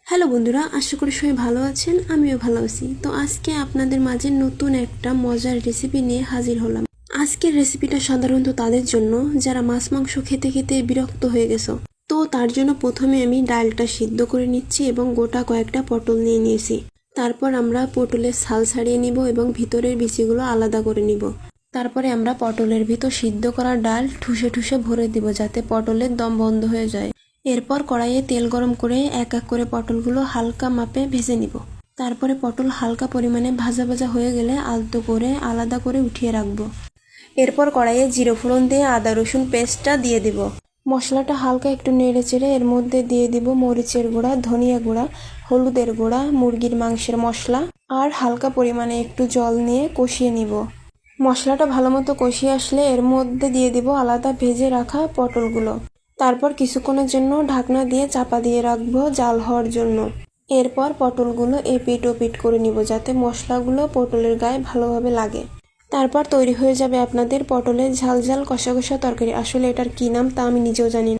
Hello বন্ধুরা, আশা করি সবাই ভালো আছেন। আমিও ভালো আছি। তো আজকে আপনাদের মাঝে নতুন একটা মজার রেসিপি নিয়ে হাজির হলাম। আজকের রেসিপিটা সাধারণত তাদের জন্য যারা মাছ মাংস খেতে খেতে বিরক্ত হয়ে গেছো। তো তার জন্য প্রথমে আমি ডালটা সিদ্ধ করে নিচ্ছি এবং গোটা কয়েকটা পটল নিয়ে নিয়েছি। তারপর আমরা পটলের ছাল ছাড়িয়ে নিব এবং ভিতরের বিচিগুলো আলাদা করে নিব। তারপরে আমরা পটলের ভিতর সিদ্ধ করা ডাল ঠুসে ঠুসে ভরে দিব যাতে পটলের দম বন্ধ হয়ে যায়। এরপর কড়াইয়ে তেল গরম করে এক এক করে পটলগুলো হালকা মাপে ভেজে নিব। তারপরে পটল হালকা পরিমাণে ভাজা ভাজা হয়ে গেলে আলতো করে আলাদা করে উঠিয়ে রাখবো। এরপর কড়াইয়ে জিরে ফোড়ন দিয়ে আদা রসুন পেস্টটা দিয়ে দিব। মশলাটা হালকা একটু নেড়ে চেড়ে এর মধ্যে দিয়ে দিব মরিচের গুঁড়া, ধনিয়া গুঁড়া, হলুদের গুঁড়া, মুরগির মাংসের মশলা আর হালকা পরিমাণে একটু জল নিয়ে কষিয়ে নিব। মশলাটা ভালো মতো কষিয়ে আসলে এর মধ্যে দিয়ে দিব আলাদা ভেজে রাখা পটলগুলো। তারপর কিছুক্ষণের জন্য ঢাকনা দিয়ে চাপা দিয়ে রাখবো জাল হওয়ার জন্য। এরপর পটলগুলো এপিট ওপিট করে নিব যাতে মশলাগুলো পটলের গায়ে ভালোভাবে লাগে। তারপর তৈরি হয়ে যাবে আপনাদের পটলের ঝাল ঝাল কষা কষা তরকারি। আসলে এটার কি নাম তা আমি নিজেও জানি না।